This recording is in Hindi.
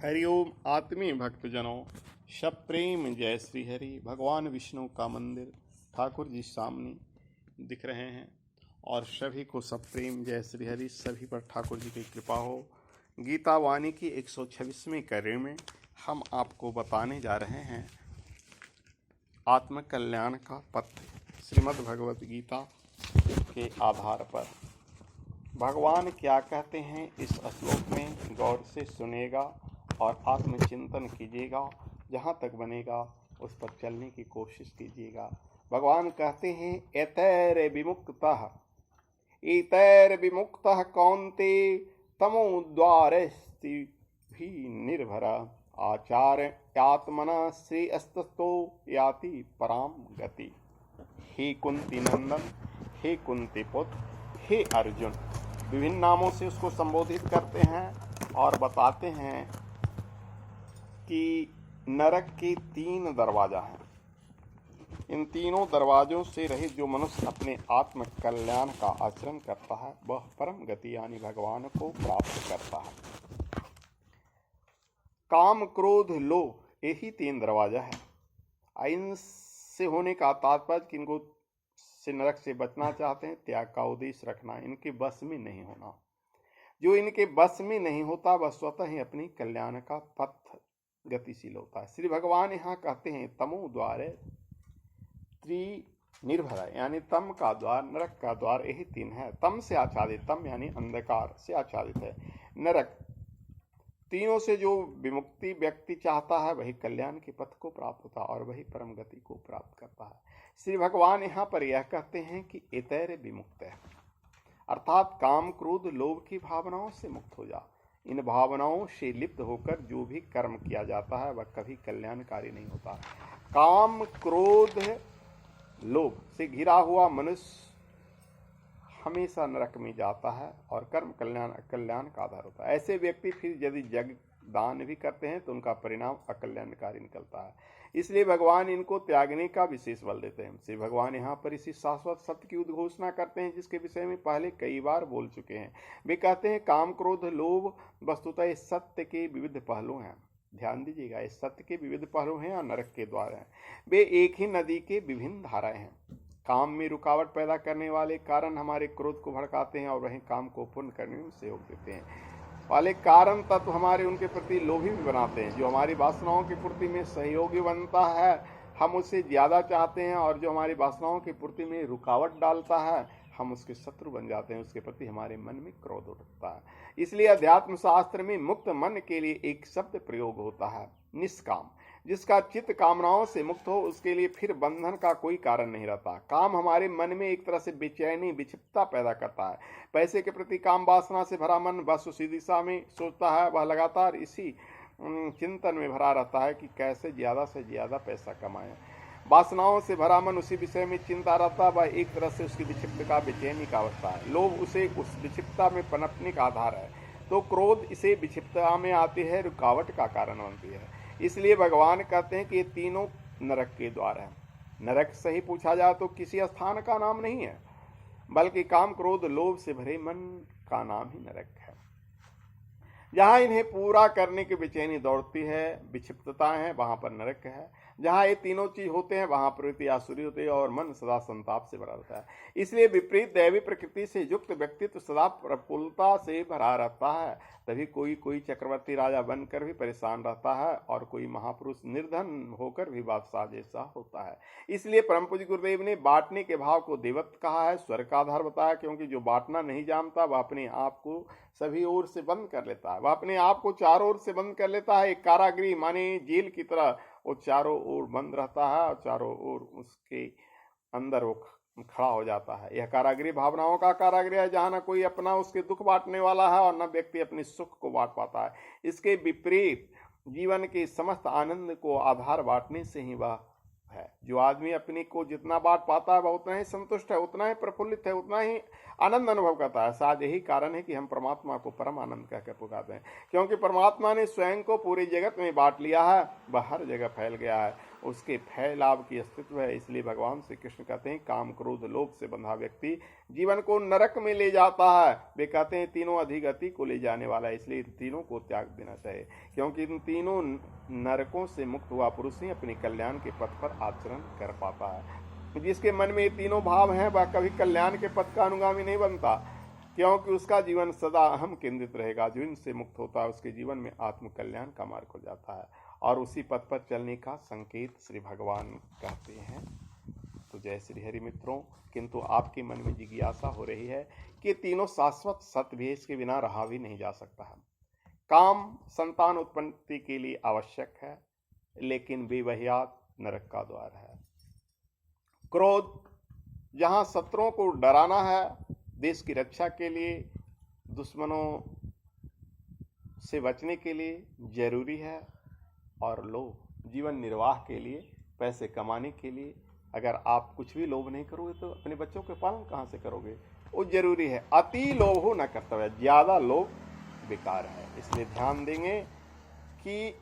हरिओम आत्मीय भक्तजनों, सब प्रेम जय श्री हरि। भगवान विष्णु का मंदिर ठाकुर जी सामने दिख रहे हैं और सभी को सब प्रेम जय श्री हरि। सभी पर ठाकुर जी की कृपा हो। गीता वाणी की 126वीं कड़ी में हम आपको बताने जा रहे हैं आत्म कल्याण का पथ श्रीमद् भगवत गीता के आधार पर। भगवान क्या कहते हैं इस श्लोक में गौर से सुनेगा और आत्मचिंतन कीजिएगा। जहाँ तक बनेगा उस पर चलने की कोशिश कीजिएगा। भगवान कहते हैं एतैर विमुक्तः कौन्ते तमोद्वारस्ति भी निर्भर आचार्य आत्मना श्रेयस्ततो याति पराम गति। हे कुंती नंदन, हे कुंती पुत्र, हे अर्जुन, विभिन्न नामों से उसको संबोधित करते हैं और बताते हैं कि नरक के 3 दरवाजा हैं। इन तीनों दरवाजों से रहित जो मनुष्य अपने आत्म कल्याण का आचरण करता है वह परम गति यानी भगवान को प्राप्त करता है। काम, क्रोध, लोभ यही 3 दरवाजा है। इनसे होने का तात्पर्य कि इनको से नरक से बचना चाहते हैं, त्याग का उद्देश्य रखना, इनके बस में नहीं होना। जो इनके बस में नहीं होता वह स्वतः ही अपनी कल्याण का पथ गतिशील होता है। श्री भगवान यहाँ कहते हैं तमो द्वारे त्रिनिर्भर यानी तम का द्वार, नरक का द्वार यही 3 है। तम से आच्छादित, तम यानी अंधकार से आच्छादित है नरक। तीनों से जो विमुक्ति व्यक्ति चाहता है वही कल्याण के पथ को प्राप्त होता है और वही परम गति को प्राप्त करता है। श्री भगवान यहाँ पर यह कहते हैं कि एतैर विमुक्त है, अर्थात काम, क्रोध, लोभ की भावनाओं से मुक्त हो जा। इन भावनाओं से लिप्त होकर जो भी कर्म किया जाता है वह कभी कल्याणकारी नहीं होता। काम, क्रोध, लोभ से घिरा हुआ मनुष्य हमेशा नरक में जाता है और कर्म कल्याण का आधार होता है। ऐसे व्यक्ति फिर यदि जग दान भी करते हैं तो उनका परिणाम अकल्याणकारी निकलता है। इसलिए भगवान इनको त्यागने का विशेष बल देते हैं। श्री भगवान यहाँ पर इसी शाश्वत सत्य की उद्घोषणा करते हैं जिसके विषय में पहले कई बार बोल चुके हैं। वे कहते हैं काम, क्रोध, लोभ वस्तुतः इस सत्य के विविध पहलू हैं। ध्यान दीजिएगा, इस सत्य के विविध पहलू हैं और नरक के द्वार हैं। वे एक ही नदी के विभिन्न धाराएं हैं। काम में रुकावट पैदा करने वाले कारण हमारे क्रोध को भड़काते हैं और वहीं काम को पूर्ण करने में सहयोग देते हैं वाले कारण तत्व हमारे उनके प्रति लोभी भी बनाते हैं। जो हमारी वासनाओं की पूर्ति में सहयोगी बनता है हम उससे ज्यादा चाहते हैं, और जो हमारी वासनाओं की पूर्ति में रुकावट डालता है हम उसके शत्रु बन जाते हैं। उसके प्रति हमारे मन में क्रोध उठता है। इसलिए अध्यात्म शास्त्र में मुक्त मन के लिए एक शब्द प्रयोग होता है, निष्काम। जिसका चित्त कामनाओं से मुक्त हो उसके लिए फिर बंधन का कोई कारण नहीं रहता। काम हमारे मन में एक तरह से बेचैनी, विक्षिप्तता पैदा करता है। पैसे के प्रति काम वासना से भरा मन बस उसी दिशा में सोचता है। वह लगातार इसी चिंतन में भरा रहता है कि कैसे ज्यादा से ज्यादा पैसा कमाए। वासनाओं से भरा मन उसी विषय में चिंता रहता है। वह एक तरह से उसकी विक्षिप्तता, बेचैनी का अवस्था है। लोभ उसे उस विक्षिप्तता में पनपने का आधार है, तो क्रोध इसे विक्षिप्तता में आती है, रुकावट का कारण बनती है। इसलिए भगवान कहते हैं कि ये तीनों नरक के द्वार हैं। नरक सही पूछा जाए तो किसी स्थान का नाम नहीं है, बल्कि काम, क्रोध, लोभ से भरे मन का नाम ही नरक है। जहां इन्हें पूरा करने की बेचैनी दौड़ती है, विक्षिप्तता है, वहां पर नरक है। जहां ये तीनों चीज होते हैं वहां प्रवृत्ति आसुरी होती है और मन सदा संताप से भरा रहता है। इसलिए विपरीत दैवी प्रकृति से युक्त व्यक्तित्व सदा प्रफुल्लता से भरा रहता है। तभी कोई चक्रवर्ती राजा बनकर भी परेशान रहता है और कोई महापुरुष निर्धन होकर भी बादशाह जैसा होता है। इसलिए परम पूज्य गुरुदेव ने बांटने के भाव को देवत्व कहा है, स्वर्ग का आधार बताया, क्योंकि जो बांटना नहीं जानता वह अपने आप को सभी ओर से बंद कर लेता है। वह अपने आप को चारों ओर से बंद कर लेता है। एक कारागृह माने जेल की तरह वो चारों ओर बंद रहता है और चारों ओर उसके अंदर वो खड़ा हो जाता है। यह कारागृह भावनाओं का कारागृह है, जहां न कोई अपना उसके दुख बांटने वाला है और न व्यक्ति अपने सुख को बांट पाता है। इसके विपरीत जीवन के समस्त आनंद को आधार बांटने से ही वह है। जो आदमी अपने को जितना बांट पाता है वह उतना ही संतुष्ट है, उतना ही प्रफुल्लित है, उतना ही आनंद अनुभव करता है। शायद यही कारण है कि हम परमात्मा को परम आनंद कहकर पुकारते हैं, क्योंकि परमात्मा ने स्वयं को पूरे जगत में बांट लिया है। वह हर जगह फैल गया है। उसके फैलाव की अस्तित्व है। इसलिए भगवान श्री कृष्ण कहते हैं काम क्रोध लोभ से बंधा व्यक्ति जीवन को नरक में ले जाता है। वे कहते हैं तीनों अधिगति को ले जाने वाला है, इसलिए इन तीनों को त्याग देना चाहिए, क्योंकि इन तीनों नरकों से मुक्त हुआ पुरुष ही अपने कल्याण के पथ पर आचरण कर पाता है। जिसके मन में ये तीनों भाव हैं वह कभी कल्याण के पथ का अनुगामी नहीं बनता, क्योंकि उसका जीवन सदा अहम केंद्रित रहेगा। जो इनसे मुक्त होता है उसके जीवन में आत्म कल्याण का मार्ग हो जाता है और उसी पथ पर चलने का संकेत श्री भगवान कहते हैं। तो जय श्री हरि मित्रों, किंतु आपके मन में जिज्ञासा हो रही है कि तीनों शाश्वत सत्य भी इसके बिना रहा भी नहीं जा सकता है। काम संतान उत्पत्ति के लिए आवश्यक है, लेकिन बेवहियात नरक का द्वार है। क्रोध जहां शत्रुओं को डराना है, देश की रक्षा के लिए, दुश्मनों से बचने के लिए जरूरी है, और लोभ जीवन निर्वाह के लिए, पैसे कमाने के लिए। अगर आप कुछ भी लोभ नहीं करोगे तो अपने बच्चों के पालन कहाँ से करोगे, वो जरूरी है। अति लोभ हो न कर्तव्य, ज्यादा लोभ बेकार है। इसलिए ध्यान देंगे कि